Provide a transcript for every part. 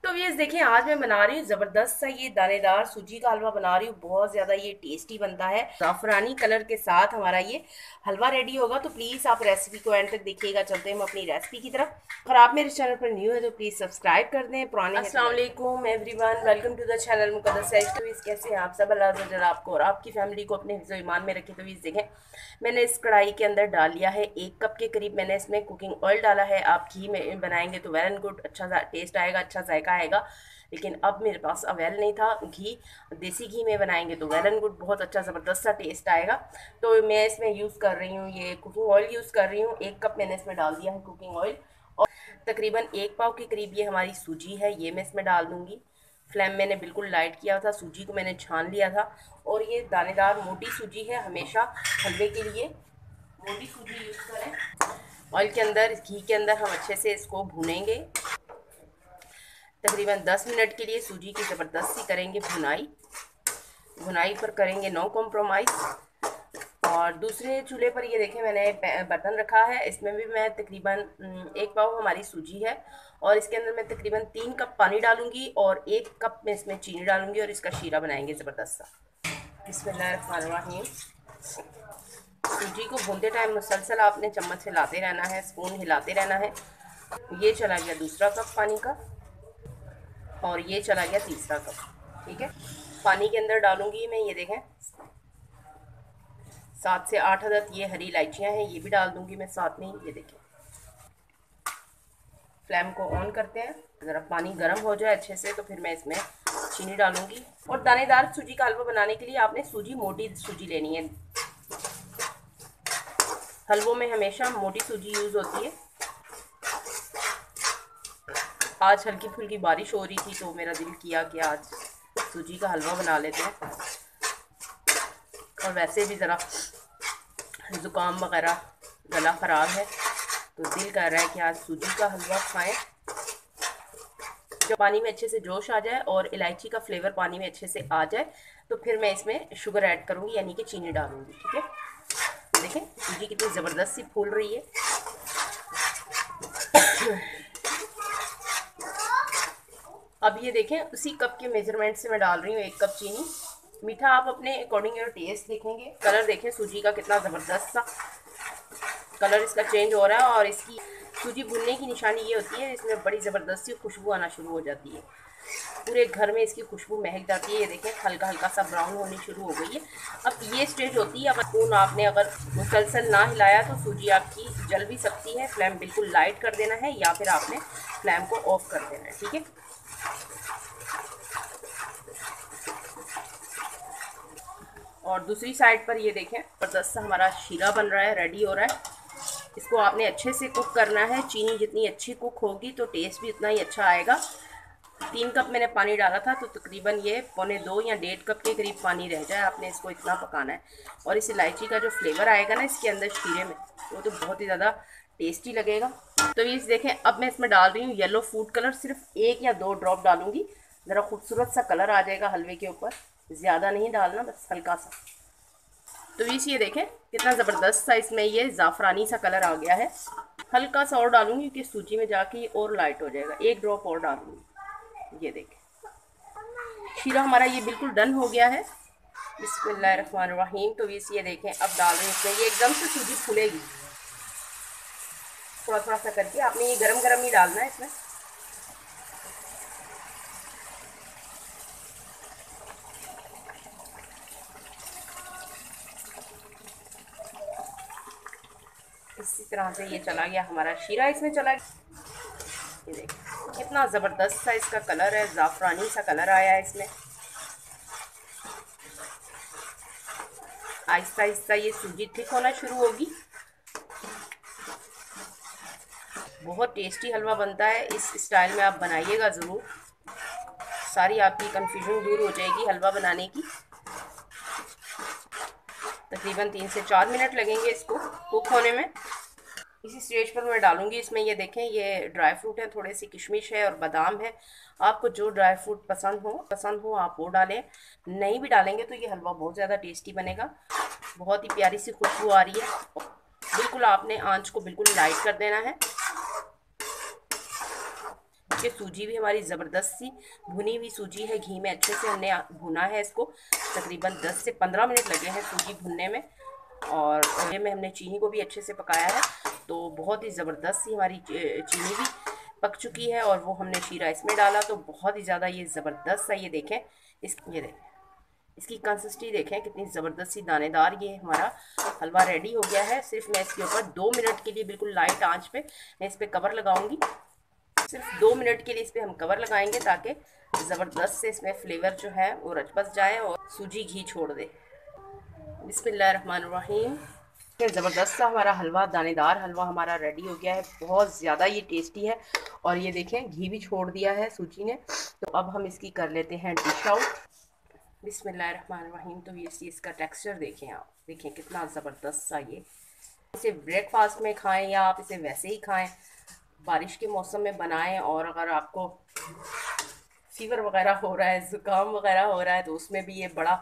तो ये देखिए, आज मैं बना रही हूँ ज़बरदस्त सा ये दानेदार सूजी का हलवा बना रही हूँ। बहुत ज़्यादा ये टेस्टी बनता है। ज़ाफ़रानी कलर के साथ हमारा ये हलवा रेडी होगा। तो प्लीज़ आप रेसिपी को एंड तक देखिएगा। चलते हैं हम अपनी रेसिपी की तरफ। अगर आप मेरे चैनल पर न्यू है तो प्लीज़ सब्सक्राइब कर दें। पुराने अस्सलाम वालेकुम everyone, welcome to the channel Muqaddas recipes. कैसे हैं आप सब? अल्लाह अज़्ज़ा वजल आपको और आपकी फैमिली को अपने हिफ्ज़ ईमान में रखे। तो इस देखें, मैंने इस कढ़ाई के अंदर डाल लिया है 1 कप के करीब। मैंने इसमें कुकिंग ऑयल डाला है। आप घी में बनाएंगे तो वेल एंड गुड, अच्छा टेस्ट आएगा, अच्छा जायका आएगा। लेकिन अब मेरे पास अवेल नहीं था घी। देसी घी में बनाएंगे तो वेल एंड गुड, बहुत अच्छा ज़बरदस्त सा टेस्ट आएगा। तो मैं इसमें यूज़ कर रही हूँ, ये कुकिंग ऑयल यूज़ कर रही हूँ। 1 कप मैंने इसमें डाल दिया है कुकिंग ऑयल। और तकरीबन 1 पाव के करीब ये हमारी सूजी है, ये मैं इसमें डाल दूँगी। फ्लेम मैंने बिल्कुल लाइट किया था, सूजी को मैंने छान लिया था। और ये दानेदार मोटी सूजी है, हमेशा हलवे के लिए मोटी सूजी यूज़ करें। ऑयल के अंदर, घी के अंदर हम अच्छे से इसको भूनेंगे। तकरीबन 10 मिनट के लिए सूजी की ज़बरदस्ती करेंगे भुनाई। भुनाई पर करेंगे नो कॉम्प्रोमाइज़। और दूसरे चूल्हे पर ये देखें, मैंने बर्तन रखा है। इसमें भी मैं तकरीबन 1 पाव हमारी सूजी है। और इसके अंदर मैं तकरीबन 3 कप पानी डालूंगी और 1 कप में इसमें चीनी डालूंगी और इसका शीरा बनाएंगे ज़बरदस्त सा। बिस्मिल्लाहिर्रहमानिर्रहीम। सूजी को भूनते टाइम मुसलसल आपने चम्मच हिलाते रहना है, स्पून हिलाते रहना है। ये चला गया दूसरा कप पानी का और ये चला गया तीसरा कप। ठीक है, पानी के अंदर डालूंगी मैं, ये देखें 7 से 8 अदद ये हरी इलायचियाँ हैं, ये भी डाल दूंगी मैं साथ में ही। ये देखें, फ्लेम को ऑन करते हैं। ज़रा पानी गर्म हो जाए अच्छे से तो फिर मैं इसमें चीनी डालूंगी। और दानेदार सूजी का हलवा बनाने के लिए आपने सूजी मोटी सूजी लेनी है। हलवों में हमेशा मोटी सूजी यूज़ होती है। आज हल्की फुल्की बारिश हो रही थी तो मेरा दिल किया कि आज सूजी का हलवा बना लेते हैं। और वैसे भी ज़रा ज़ुकाम वगैरह, गला ख़राब है तो दिल कर रहा है कि आज सूजी का हलवा खाएं। जब पानी में अच्छे से जोश आ जाए और इलायची का फ्लेवर पानी में अच्छे से आ जाए तो फिर मैं इसमें शुगर ऐड करूँगी, यानी कि चीनी डालूँगी। ठीक है, देखें सूजी कितनी ज़बरदस्त सी फूल रही है। अब ये देखें, उसी कप के मेजरमेंट से मैं डाल रही हूँ 1 कप चीनी। मीठा आप अपने अकॉर्डिंग योर टेस्ट देखेंगे। कलर देखें सूजी का कितना ज़बरदस्त सा कलर इसका चेंज हो रहा है। और इसकी सूजी भुनने की निशानी ये होती है, इसमें बड़ी ज़बरदस्ती खुशबू आना शुरू हो जाती है। पूरे घर में इसकी खुशबू महक जाती है। ये देखें हल्का हल्का सा ब्राउन होनी शुरू हो गई है। अब ये स्टेज होती है, अगर स्पून आपने अगर मुसलसल ना हिलाया तो सूजी आपकी जल भी सकती है। फ्लेम बिल्कुल लाइट कर देना है या फिर आपने फ्लेम को ऑफ कर देना है। ठीक है, और दूसरी साइड पर ये देखें ज़बरदस्त सा हमारा शीरा बन रहा है, रेडी हो रहा है। इसको आपने अच्छे से कुक करना है। चीनी जितनी अच्छी कुक होगी तो टेस्ट भी उतना ही अच्छा आएगा। 3 कप मैंने पानी डाला था तो तकरीबन ये 1.25 या 1.5 कप के करीब पानी रह जाए, आपने इसको इतना पकाना है। और इस इलायची का जो फ्लेवर आएगा ना इसके अंदर शीरे में, वो तो बहुत ही ज़्यादा टेस्टी लगेगा। तो ये देखें, अब मैं इसमें डाल रही हूँ येलो फूड कलर। सिर्फ 1 या 2 ड्रॉप डालूंगी, ज़रा खूबसूरत सा कलर आ जाएगा हलवे के ऊपर। ज़्यादा नहीं डालना, बस हल्का सा। तो ये देखें कितना ज़बरदस्त सा इसमें ये ज़ाफ़रानी सा कलर आ गया है। हल्का सा और डालूंगी क्योंकि सूजी में जाके ये और लाइट हो जाएगा। 1 ड्रॉप और डालूंगी। ये देखें शीरा हमारा ये बिल्कुल डन हो गया है। बिस्मिल्लाहिर्रहमानिर्रहीम। तो ये देखें, अब डाल रही हूँ इसमें। ये एकदम से सूजी फूलेगी, थोड़ा थोड़ा सा करके आपने ये गरम गरम ही डालना है इसमें। इसी तरह से ये चला गया हमारा शीरा, इसमें चला गया। ये देखिए कितना ज़बरदस्त सा इसका कलर है, ज़ाफ़रानी सा कलर आया है इसमें। आहिस्ता आहिस्ता ये सूजी थिक होना शुरू होगी। बहुत टेस्टी हलवा बनता है, इस स्टाइल में आप बनाइएगा ज़रूर। सारी आपकी कंफ्यूजन दूर हो जाएगी हलवा बनाने की। तकरीबन 3 से 4 मिनट लगेंगे इसको कुक होने में। इसी स्टेज पर मैं डालूंगी इसमें, ये देखें ये ड्राई फ्रूट है, थोड़े सी किशमिश है और बादाम है। आपको जो ड्राई फ्रूट पसंद हो आप वो डालें। नहीं भी डालेंगे तो ये हलवा बहुत ज़्यादा टेस्टी बनेगा। बहुत ही प्यारी सी खुशबू आ रही है। बिल्कुल आपने आंच को बिल्कुल लाइट कर देना है। नीचे सूजी भी हमारी ज़बरदस्त सी भुनी हुई सूजी है, घी में अच्छे से हमने भुना है इसको। तकरीबन 10 से 15 मिनट लगे हैं सूजी भुनने में। और ये में हमने चीनी को भी अच्छे से पकाया है, तो बहुत ही ज़बरदस्त सी हमारी चीनी भी पक चुकी है। और वो हमने शीरा इसमें डाला तो बहुत ही ज़्यादा ये ज़बरदस्त सा, ये देखें ये देखें इसकी कंसिस्टेंसी देखें कितनी ज़बरदस्त सी दानेदार ये हमारा हलवा रेडी हो गया है। सिर्फ मैं इसके ऊपर 2 मिनट के लिए बिल्कुल लाइट आंच पे मैं इस पर कवर लगाऊंगी। सिर्फ 2 मिनट के लिए इस पर हम कवर लगाएंगे ताकि ज़बरदस्त से इसमें फ्लेवर जो है वो रच बस जाए और सूजी घी छोड़ दे। बिस्मिल्लाहिर्रहमानिर्रहीम। ज़बरदस्त सा हमारा हलवा, दानेदार हलवा हमारा रेडी हो गया है। बहुत ज़्यादा ये टेस्टी है और ये देखें घी भी छोड़ दिया है सूजी ने। तो अब हम इसकी कर लेते हैं डिश आउट। बिस्मिल्लाहिर्रहमानिर्रहीम। तो ये इसका टेक्सचर देखें, आप देखें कितना ज़बरदस्त सा ये। इसे ब्रेकफास्ट में खाएं या आप इसे वैसे ही खाएं, बारिश के मौसम में बनाएं। और अगर आपको फीवर वगैरह हो रहा है, ज़ुकाम वगैरह हो रहा है, तो उसमें भी ये बड़ा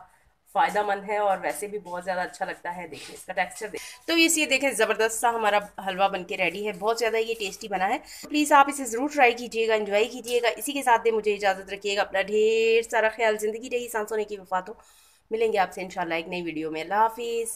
फ़ायदेमंद है और वैसे भी बहुत ज़्यादा अच्छा लगता है। देखिए इसका टेक्सचर तो ये देखें ज़बरदस्त सा हमारा हलवा बनके रेडी है। बहुत ज़्यादा ये टेस्टी बना है। प्लीज़ आप इसे ज़रूर ट्राई कीजिएगा, एंजॉय कीजिएगा। इसी के साथ दे मुझे इजाज़त रखिएगा। अपना ढेर सारा ख्याल, ज़िंदगी रही सांस होने की वफात हो। मिलेंगे आपसे इंशाल्लाह एक नई वीडियो में। अल्लाह हाफिज़।